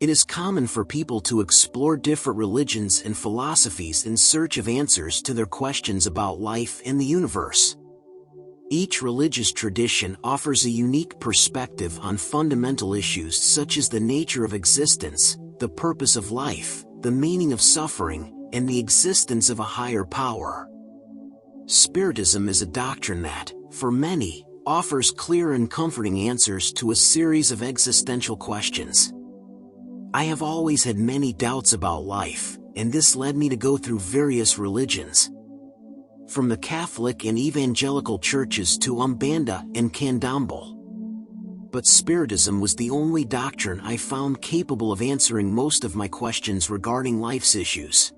It is common for people to explore different religions and philosophies in search of answers to their questions about life and the universe. Each religious tradition offers a unique perspective on fundamental issues such as the nature of existence, the purpose of life, the meaning of suffering, and the existence of a higher power. Spiritism is a doctrine that, for many, offers clear and comforting answers to a series of existential questions. I have always had many doubts about life, and this led me to go through various religions. From the Catholic and evangelical churches to Umbanda and Candomblé. But Spiritism was the only doctrine I found capable of answering most of my questions regarding life's issues.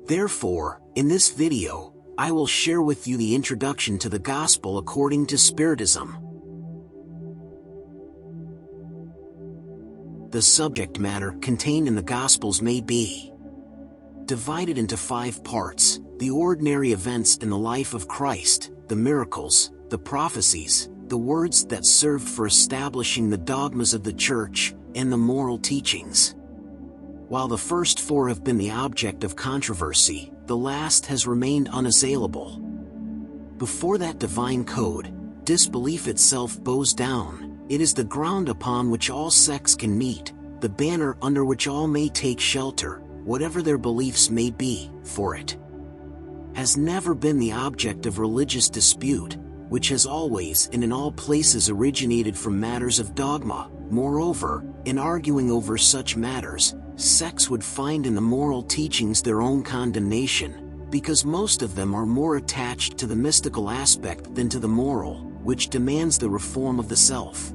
Therefore, in this video, I will share with you the introduction to the Gospel according to Spiritism. The subject matter contained in the Gospels may be divided into 5 parts: the ordinary events in the life of Christ, the miracles, the prophecies, the words that served for establishing the dogmas of the Church, and the moral teachings. While the first 4 have been the object of controversy, the last has remained unassailable. Before that divine code, disbelief itself bows down. It is the ground upon which all sects can meet, the banner under which all may take shelter, whatever their beliefs may be, for it has never been the object of religious dispute, which has always and in all places originated from matters of dogma. Moreover, in arguing over such matters, sects would find in the moral teachings their own condemnation, because most of them are more attached to the mystical aspect than to the moral, which demands the reform of the self.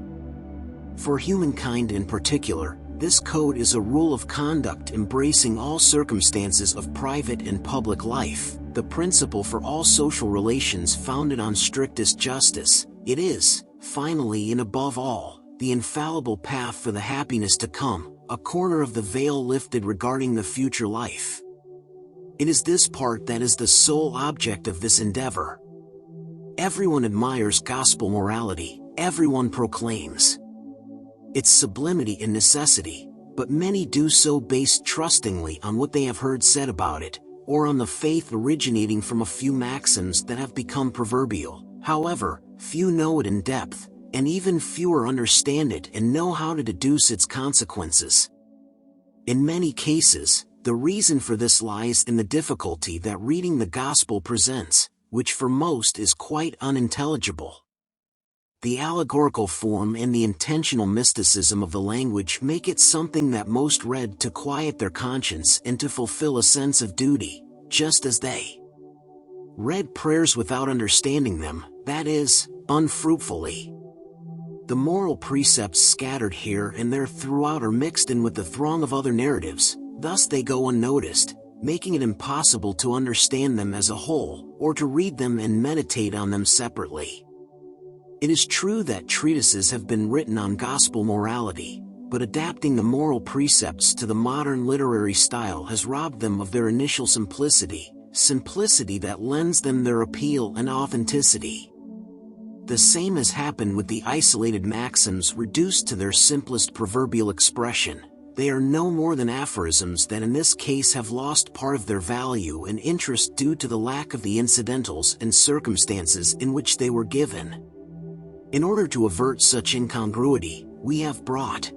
For humankind in particular, this code is a rule of conduct embracing all circumstances of private and public life, the principle for all social relations founded on strictest justice. It is, finally and above all, the infallible path for the happiness to come, a corner of the veil lifted regarding the future life. It is this part that is the sole object of this endeavor. Everyone admires gospel morality, everyone proclaims its sublimity and necessity, but many do so based trustingly on what they have heard said about it, or on the faith originating from a few maxims that have become proverbial. However, few know it in depth, and even fewer understand it and know how to deduce its consequences. In many cases, the reason for this lies in the difficulty that reading the gospel presents, which for most is quite unintelligible. The allegorical form and the intentional mysticism of the language make it something that most read to quiet their conscience and to fulfill a sense of duty, just as they read prayers without understanding them, that is, unfruitfully. The moral precepts scattered here and there throughout are mixed in with the throng of other narratives, thus they go unnoticed, making it impossible to understand them as a whole, or to read them and meditate on them separately. It is true that treatises have been written on gospel morality, but adapting the moral precepts to the modern literary style has robbed them of their initial simplicity that lends them their appeal and authenticity. The same has happened with the isolated maxims reduced to their simplest proverbial expression. They are no more than aphorisms that in this case have lost part of their value and interest due to the lack of the incidentals and circumstances in which they were given. In order to avert such incongruity, we have brought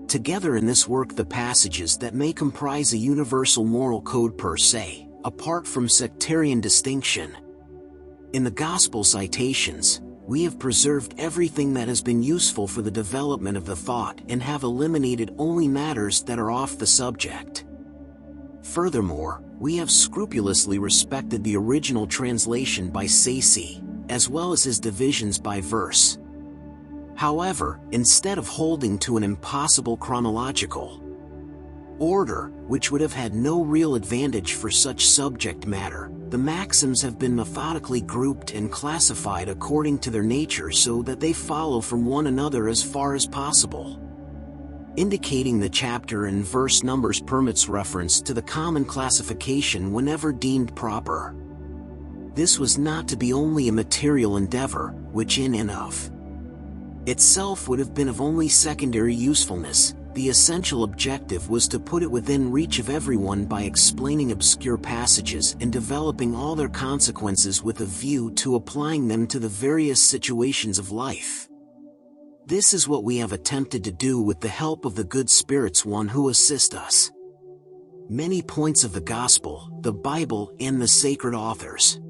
together in this work the passages that may comprise a universal moral code per se, apart from sectarian distinction. In the Gospel citations, we have preserved everything that has been useful for the development of the thought and have eliminated only matters that are off the subject. Furthermore, we have scrupulously respected the original translation by Sayce, as well as his divisions by verse. However, instead of holding to an impossible chronological order, which would have had no real advantage for such subject matter, the maxims have been methodically grouped and classified according to their nature so that they follow from one another as far as possible. Indicating the chapter and verse numbers permits reference to the common classification whenever deemed proper. This was not to be only a material endeavor, which in and of itself would have been of only secondary usefulness, The essential objective was to put it within reach of everyone by explaining obscure passages and developing all their consequences with a view to applying them to the various situations of life. This is what we have attempted to do with the help of the good spirits one who assist us. Many points of the Gospel, the Bible, and the sacred authors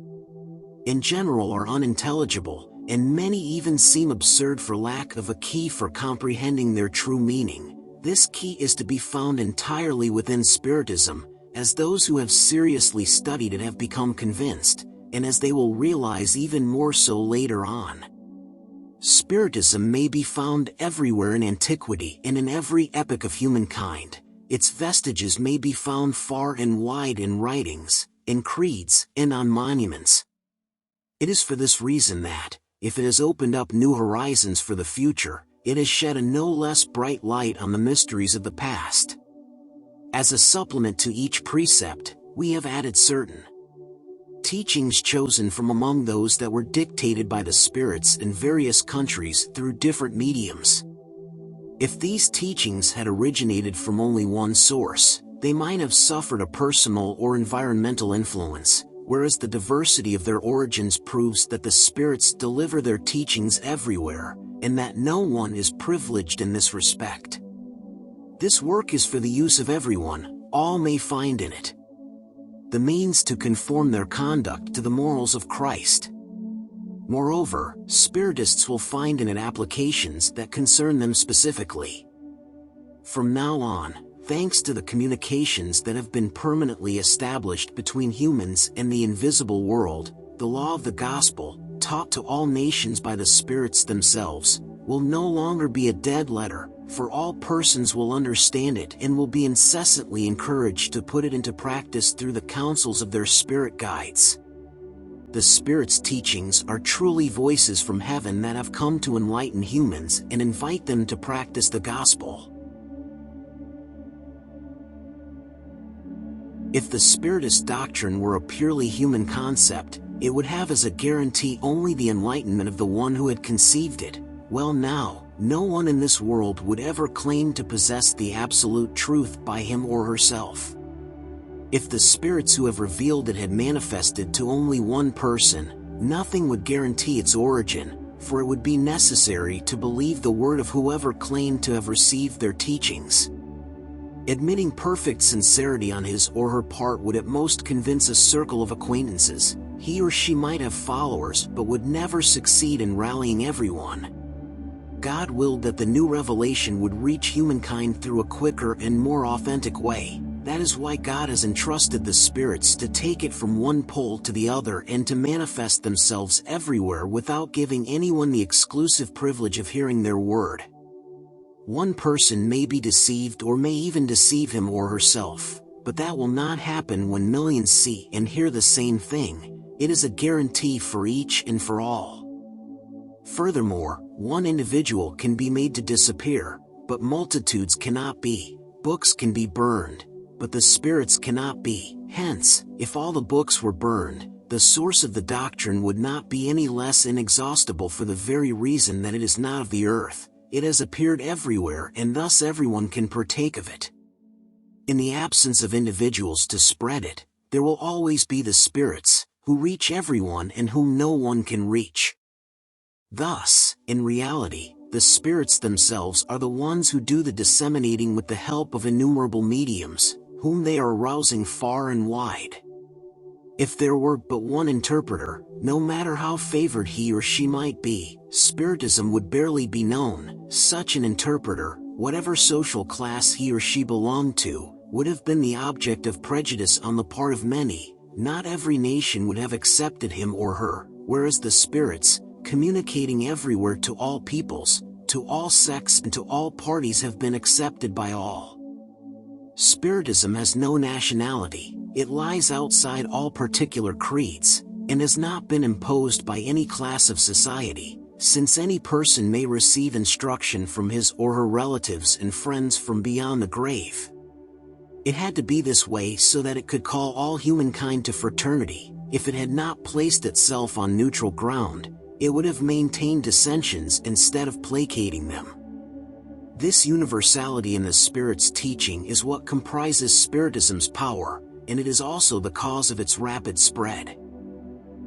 in general are unintelligible, and many even seem absurd for lack of a key for comprehending their true meaning. This key is to be found entirely within Spiritism, as those who have seriously studied it have become convinced, and as they will realize even more so later on. Spiritism may be found everywhere in antiquity and in every epoch of humankind. Its vestiges may be found far and wide in writings, in creeds, and on monuments. It is for this reason that, if it has opened up new horizons for the future, it has shed a no less bright light on the mysteries of the past. As a supplement to each precept, we have added certain teachings chosen from among those that were dictated by the spirits in various countries through different mediums. If these teachings had originated from only one source, they might have suffered a personal or environmental influence, whereas the diversity of their origins proves that the spirits deliver their teachings everywhere, and that no one is privileged in this respect. This work is for the use of everyone. All may find in it the means to conform their conduct to the morals of Christ. Moreover, Spiritists will find in it applications that concern them specifically. From now on, thanks to the communications that have been permanently established between humans and the invisible world, the law of the gospel, taught to all nations by the spirits themselves, will no longer be a dead letter, for all persons will understand it and will be incessantly encouraged to put it into practice through the counsels of their spirit guides. The Spirit's teachings are truly voices from heaven that have come to enlighten humans and invite them to practice the gospel. If the Spiritist doctrine were a purely human concept, it would have as a guarantee only the enlightenment of the one who had conceived it. Well now, no one in this world would ever claim to possess the absolute truth by him or herself. If the spirits who have revealed it had manifested to only one person, nothing would guarantee its origin, for it would be necessary to believe the word of whoever claimed to have received their teachings. Admitting perfect sincerity on his or her part would at most convince a circle of acquaintances. He or she might have followers but would never succeed in rallying everyone. God willed that the new revelation would reach humankind through a quicker and more authentic way. That is why God has entrusted the spirits to take it from one pole to the other and to manifest themselves everywhere without giving anyone the exclusive privilege of hearing their word. One person may be deceived or may even deceive him or herself, but that will not happen when millions see and hear the same thing. It is a guarantee for each and for all. Furthermore, one individual can be made to disappear, but multitudes cannot be. Books can be burned, but the spirits cannot be. Hence, if all the books were burned, the source of the doctrine would not be any less inexhaustible for the very reason that it is not of the earth. It has appeared everywhere and thus everyone can partake of it. In the absence of individuals to spread it, there will always be the spirits, who reach everyone and whom no one can reach. Thus, in reality, the spirits themselves are the ones who do the disseminating with the help of innumerable mediums, whom they are arousing far and wide. If there were but one interpreter, no matter how favored he or she might be, Spiritism would barely be known. Such an interpreter, whatever social class he or she belonged to, would have been the object of prejudice on the part of many. Not every nation would have accepted him or her, whereas the spirits, communicating everywhere to all peoples, to all sects and to all parties, have been accepted by all. Spiritism has no nationality, it lies outside all particular creeds, and has not been imposed by any class of society, since any person may receive instruction from his or her relatives and friends from beyond the grave. It had to be this way so that it could call all humankind to fraternity. If it had not placed itself on neutral ground, it would have maintained dissensions instead of placating them. This universality in the Spirit's teaching is what comprises Spiritism's power, and it is also the cause of its rapid spread.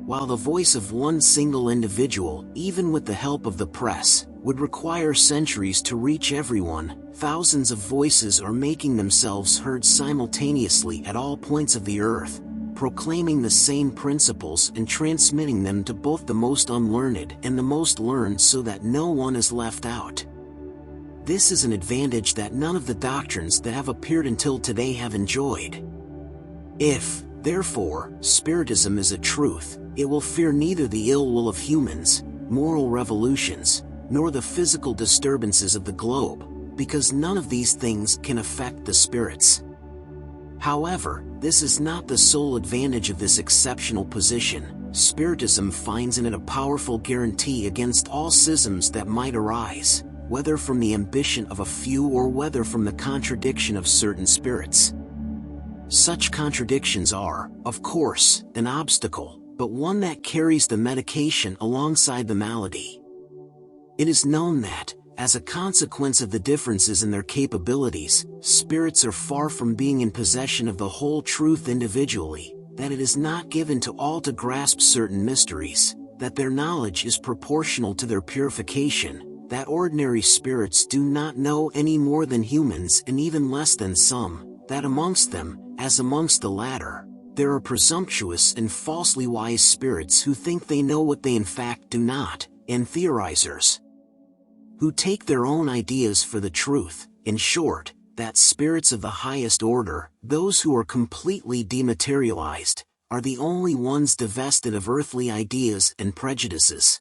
While the voice of one single individual, even with the help of the press, would require centuries to reach everyone, thousands of voices are making themselves heard simultaneously at all points of the earth, proclaiming the same principles and transmitting them to both the most unlearned and the most learned so that no one is left out. This is an advantage that none of the doctrines that have appeared until today have enjoyed. If, therefore, Spiritism is a truth, it will fear neither the ill will of humans, moral revolutions, nor the physical disturbances of the globe, because none of these things can affect the spirits. However, this is not the sole advantage of this exceptional position. Spiritism finds in it a powerful guarantee against all schisms that might arise, whether from the ambition of a few or whether from the contradiction of certain spirits. Such contradictions are, of course, an obstacle, but one that carries the medication alongside the malady. It is known that, as a consequence of the differences in their capabilities, spirits are far from being in possession of the whole truth individually, that it is not given to all to grasp certain mysteries, that their knowledge is proportional to their purification, that ordinary spirits do not know any more than humans and even less than some, that amongst them, as amongst the latter, there are presumptuous and falsely wise spirits who think they know what they in fact do not, and theorizers who take their own ideas for the truth. In short, that spirits of the highest order, those who are completely dematerialized, are the only ones divested of earthly ideas and prejudices.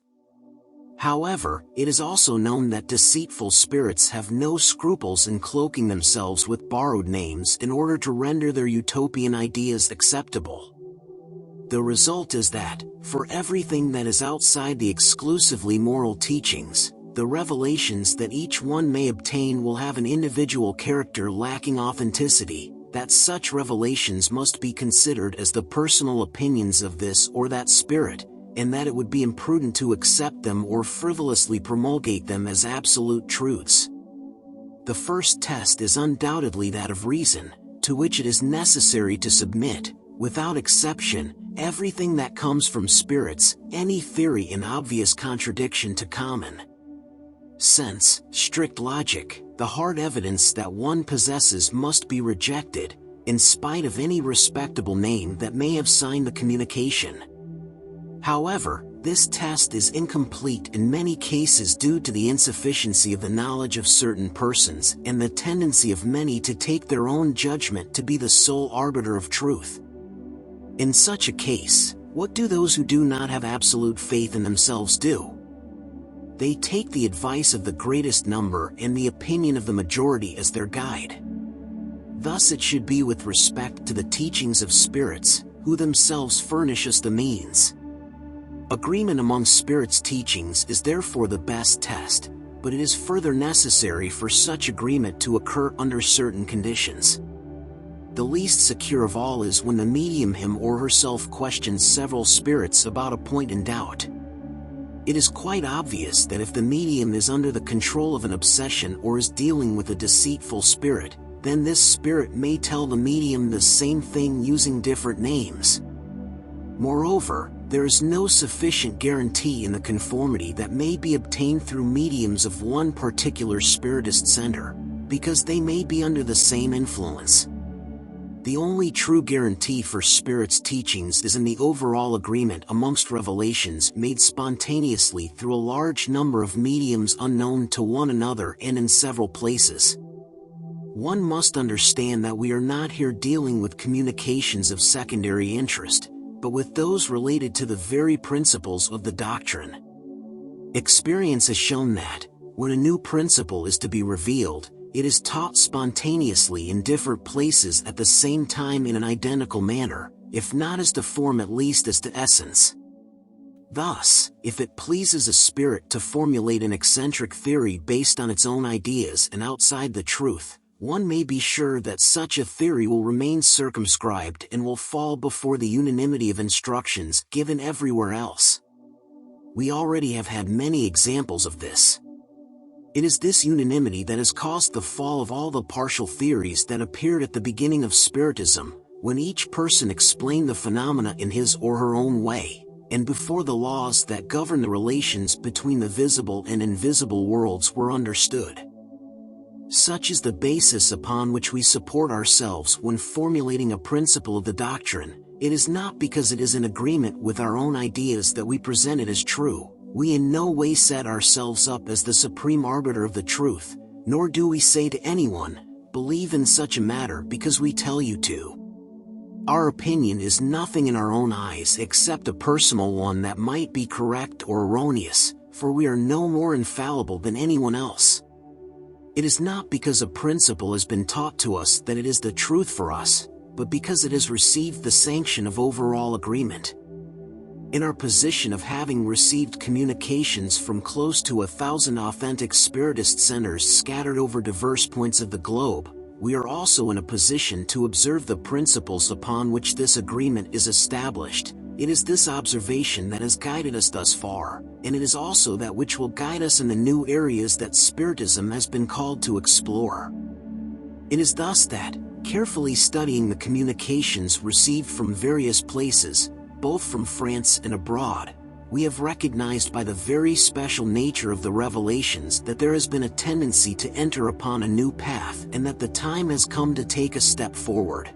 However, it is also known that deceitful spirits have no scruples in cloaking themselves with borrowed names in order to render their utopian ideas acceptable. The result is that, for everything that is outside the exclusively moral teachings, the revelations that each one may obtain will have an individual character lacking authenticity, that such revelations must be considered as the personal opinions of this or that spirit, and that it would be imprudent to accept them or frivolously promulgate them as absolute truths. The first test is undoubtedly that of reason, to which it is necessary to submit, without exception, everything that comes from spirits, any theory in obvious contradiction to common sense, strict logic, the hard evidence that one possesses must be rejected, in spite of any respectable name that may have signed the communication. However, this test is incomplete in many cases due to the insufficiency of the knowledge of certain persons and the tendency of many to take their own judgment to be the sole arbiter of truth. In such a case, what do those who do not have absolute faith in themselves do? They take the advice of the greatest number and the opinion of the majority as their guide. Thus it should be with respect to the teachings of spirits, who themselves furnish us the means. Agreement among spirits' teachings is therefore the best test, but it is further necessary for such agreement to occur under certain conditions. The least secure of all is when the medium him or herself questions several spirits about a point in doubt. It is quite obvious that if the medium is under the control of an obsession or is dealing with a deceitful spirit, then this spirit may tell the medium the same thing using different names. Moreover, there is no sufficient guarantee in the conformity that may be obtained through mediums of one particular spiritist center, because they may be under the same influence. The only true guarantee for spirits' teachings is in the overall agreement amongst revelations made spontaneously through a large number of mediums unknown to one another and in several places. One must understand that we are not here dealing with communications of secondary interest, but with those related to the very principles of the doctrine. Experience has shown that, when a new principle is to be revealed, it is taught spontaneously in different places at the same time in an identical manner, if not as to form at least as to essence. Thus, if it pleases a spirit to formulate an eccentric theory based on its own ideas and outside the truth, one may be sure that such a theory will remain circumscribed and will fall before the unanimity of instructions given everywhere else. We already have had many examples of this. It is this unanimity that has caused the fall of all the partial theories that appeared at the beginning of Spiritism, when each person explained the phenomena in his or her own way, and before the laws that govern the relations between the visible and invisible worlds were understood. Such is the basis upon which we support ourselves when formulating a principle of the doctrine. It is not because it is in agreement with our own ideas that we present it as true. We in no way set ourselves up as the supreme arbiter of the truth, nor do we say to anyone, "Believe in such a matter because we tell you to." Our opinion is nothing in our own eyes except a personal one that might be correct or erroneous, for we are no more infallible than anyone else. It is not because a principle has been taught to us that it is the truth for us, but because it has received the sanction of overall agreement. In our position of having received communications from close to 1,000 authentic Spiritist centers scattered over diverse points of the globe, we are also in a position to observe the principles upon which this agreement is established. It is this observation that has guided us thus far, and it is also that which will guide us in the new areas that Spiritism has been called to explore. It is thus that, carefully studying the communications received from various places, both from France and abroad, we have recognized by the very special nature of the revelations that there has been a tendency to enter upon a new path and that the time has come to take a step forward.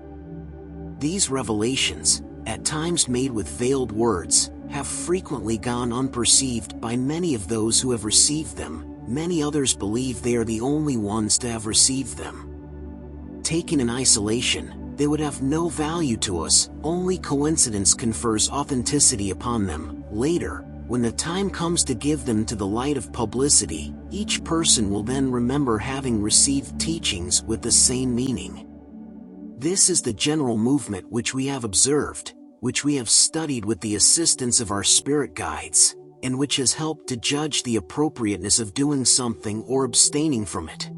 These revelations, at times made with veiled words, have frequently gone unperceived by many of those who have received them. Many others believe they are the only ones to have received them. Taken in isolation, they would have no value to us. Only coincidence confers authenticity upon them. Later, when the time comes to give them to the light of publicity, each person will then remember having received teachings with the same meaning. This is the general movement which we have observed, which we have studied with the assistance of our spirit guides, and which has helped to judge the appropriateness of doing something or abstaining from it.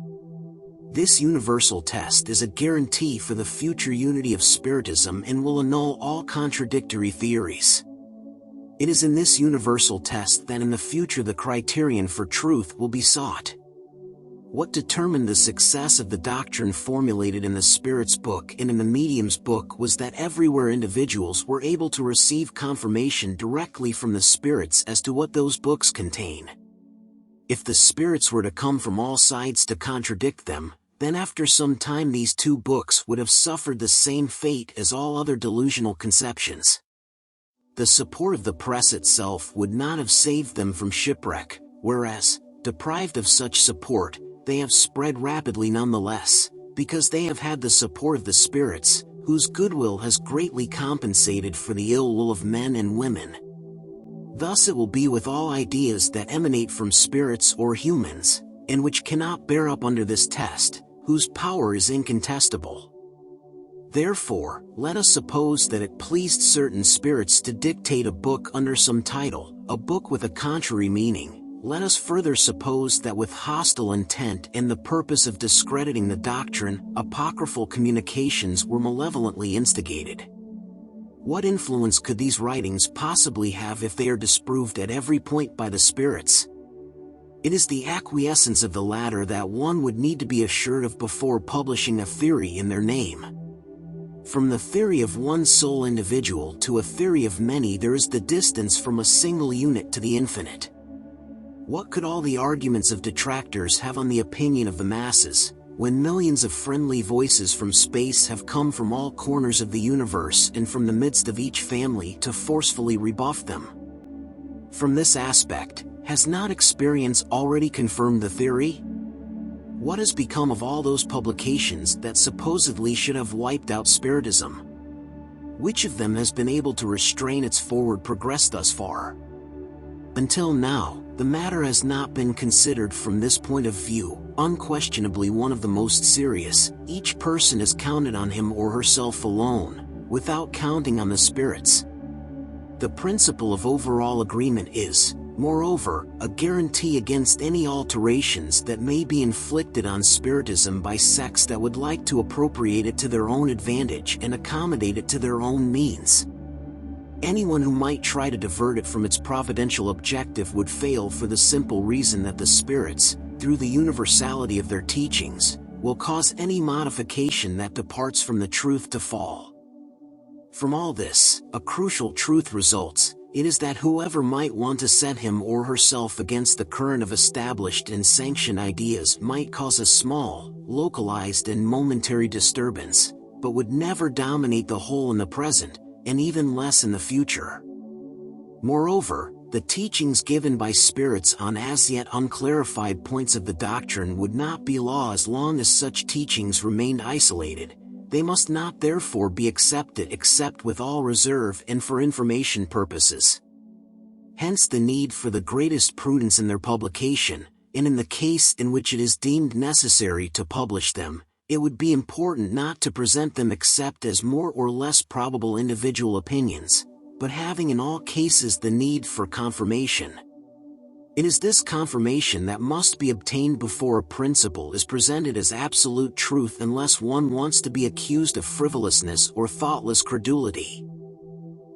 This universal test is a guarantee for the future unity of Spiritism and will annul all contradictory theories. It is in this universal test that in the future the criterion for truth will be sought. What determined the success of the doctrine formulated in the Spirit's book and in the Medium's book was that everywhere individuals were able to receive confirmation directly from the Spirits as to what those books contain. If the Spirits were to come from all sides to contradict them, then after some time these two books would have suffered the same fate as all other delusional conceptions. The support of the press itself would not have saved them from shipwreck, whereas, deprived of such support, they have spread rapidly nonetheless, because they have had the support of the Spirits, whose goodwill has greatly compensated for the ill will of men and women. Thus it will be with all ideas that emanate from spirits or humans, and which cannot bear up under this test, whose power is incontestable. Therefore, let us suppose that it pleased certain spirits to dictate a book under some title, a book with a contrary meaning. Let us further suppose that with hostile intent and the purpose of discrediting the doctrine, apocryphal communications were malevolently instigated. What influence could these writings possibly have if they are disproved at every point by the Spirits? It is the acquiescence of the latter that one would need to be assured of before publishing a theory in their name. From the theory of one sole individual to a theory of many there is the distance from a single unit to the infinite. What could all the arguments of detractors have on the opinion of the masses, when millions of friendly voices from space have come from all corners of the universe and from the midst of each family to forcefully rebuff them? From this aspect, has not experience already confirmed the theory? What has become of all those publications that supposedly should have wiped out Spiritism? Which of them has been able to restrain its forward progress thus far? Until now, the matter has not been considered from this point of view, unquestionably one of the most serious. Each person has counted on him or herself alone, without counting on the Spirits. The principle of overall agreement is, moreover, a guarantee against any alterations that may be inflicted on Spiritism by sects that would like to appropriate it to their own advantage and accommodate it to their own means. Anyone who might try to divert it from its providential objective would fail for the simple reason that the Spirits, through the universality of their teachings, will cause any modification that departs from the truth to fall. From all this, a crucial truth results. It is that whoever might want to set him or herself against the current of established and sanctioned ideas might cause a small, localized and momentary disturbance, but would never dominate the whole in the present, and even less in the future. Moreover, the teachings given by spirits on as yet unclarified points of the doctrine would not be law as long as such teachings remained isolated. They must not therefore be accepted except with all reserve and for information purposes. Hence the need for the greatest prudence in their publication, and in the case in which it is deemed necessary to publish them, it would be important not to present them except as more or less probable individual opinions, but having in all cases the need for confirmation. It is this confirmation that must be obtained before a principle is presented as absolute truth, unless one wants to be accused of frivolousness or thoughtless credulity.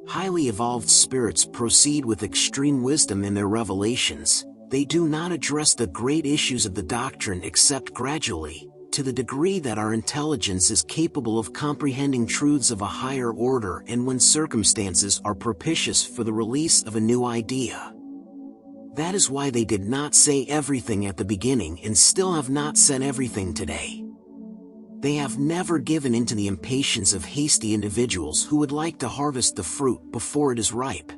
Highly evolved spirits proceed with extreme wisdom in their revelations. They do not address the great issues of the doctrine except gradually, to the degree that our intelligence is capable of comprehending truths of a higher order and when circumstances are propitious for the release of a new idea. That is why they did not say everything at the beginning and still have not said everything today. They have never given in to the impatience of hasty individuals who would like to harvest the fruit before it is ripe.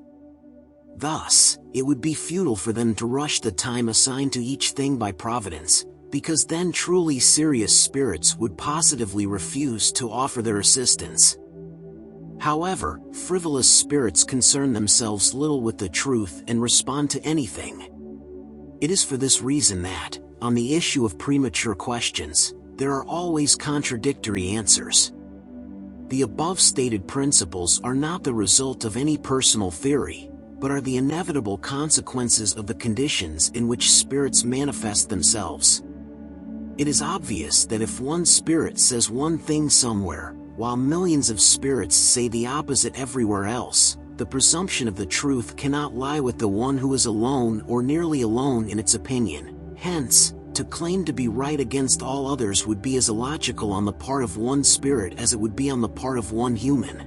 Thus, it would be futile for them to rush the time assigned to each thing by Providence, because then truly serious spirits would positively refuse to offer their assistance. However, frivolous spirits concern themselves little with the truth and respond to anything. It is for this reason that, on the issue of premature questions, there are always contradictory answers. The above stated principles are not the result of any personal theory, but are the inevitable consequences of the conditions in which spirits manifest themselves. It is obvious that if one spirit says one thing somewhere, while millions of spirits say the opposite everywhere else, the presumption of the truth cannot lie with the one who is alone or nearly alone in its opinion. Hence, to claim to be right against all others would be as illogical on the part of one spirit as it would be on the part of one human.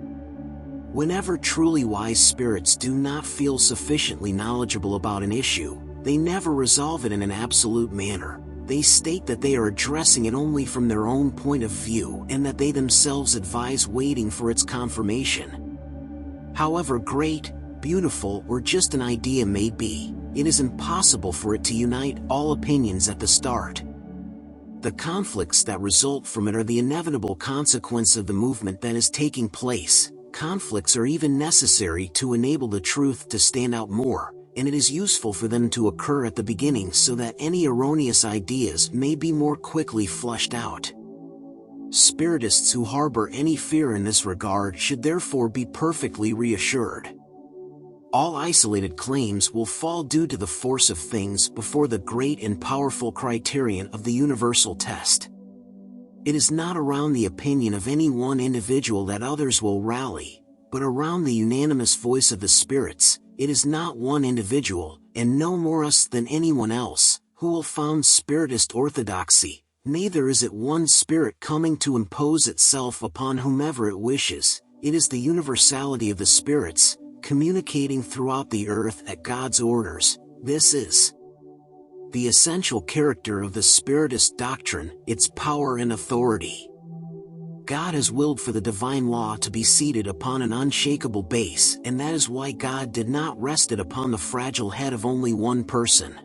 Whenever truly wise spirits do not feel sufficiently knowledgeable about an issue, they never resolve it in an absolute manner. They state that they are addressing it only from their own point of view and that they themselves advise waiting for its confirmation. However great, beautiful, or just an idea may be, it is impossible for it to unite all opinions at the start. The conflicts that result from it are the inevitable consequence of the movement that is taking place. Conflicts are even necessary to enable the truth to stand out more, and it is useful for them to occur at the beginning so that any erroneous ideas may be more quickly flushed out. Spiritists who harbor any fear in this regard should therefore be perfectly reassured. All isolated claims will fall due to the force of things before the great and powerful criterion of the universal test. It is not around the opinion of any one individual that others will rally, but around the unanimous voice of the spirits. It is not one individual, and no more us than anyone else, who will found Spiritist orthodoxy, neither is it one spirit coming to impose itself upon whomever it wishes. It is the universality of the spirits, communicating throughout the earth at God's orders. This is the essential character of the Spiritist doctrine, its power and authority. God has willed for the divine law to be seated upon an unshakable base, and that is why God did not rest it upon the fragile head of only one person.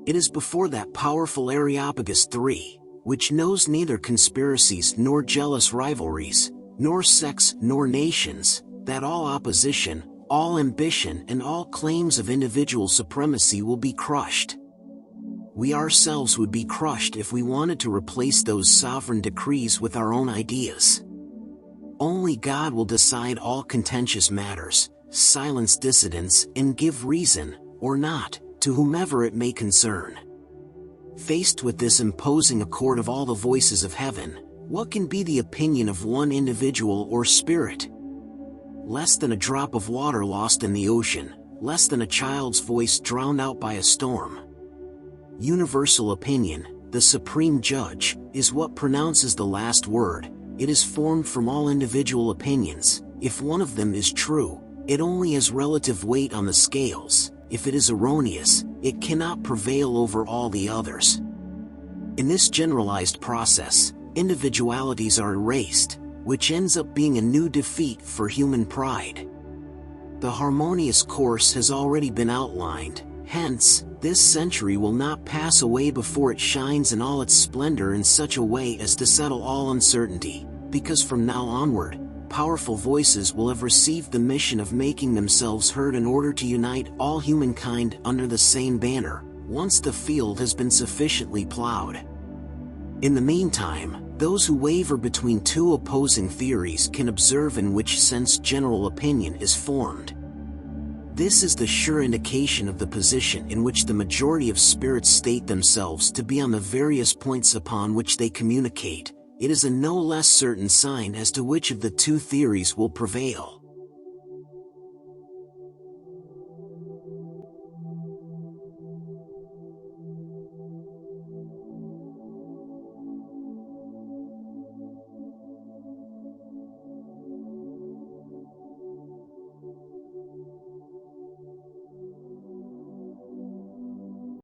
It is before that powerful Areopagus III, which knows neither conspiracies nor jealous rivalries, nor sects nor nations, that all opposition, all ambition and all claims of individual supremacy will be crushed. We ourselves would be crushed if we wanted to replace those sovereign decrees with our own ideas. Only God will decide all contentious matters, silence dissidents, and give reason, or not, to whomever it may concern. Faced with this imposing accord of all the voices of heaven, what can be the opinion of one individual or spirit? Less than a drop of water lost in the ocean, less than a child's voice drowned out by a storm. Universal opinion, the supreme judge, is what pronounces the last word. It is formed from all individual opinions. If one of them is true, it only has relative weight on the scales. If it is erroneous, it cannot prevail over all the others. In this generalized process, individualities are erased, which ends up being a new defeat for human pride. The harmonious course has already been outlined, hence, this century will not pass away before it shines in all its splendor in such a way as to settle all uncertainty, because from now onward, powerful voices will have received the mission of making themselves heard in order to unite all humankind under the same banner, once the field has been sufficiently plowed. In the meantime, those who waver between two opposing theories can observe in which sense general opinion is formed. This is the sure indication of the position in which the majority of spirits state themselves to be on the various points upon which they communicate. It is a no less certain sign as to which of the two theories will prevail.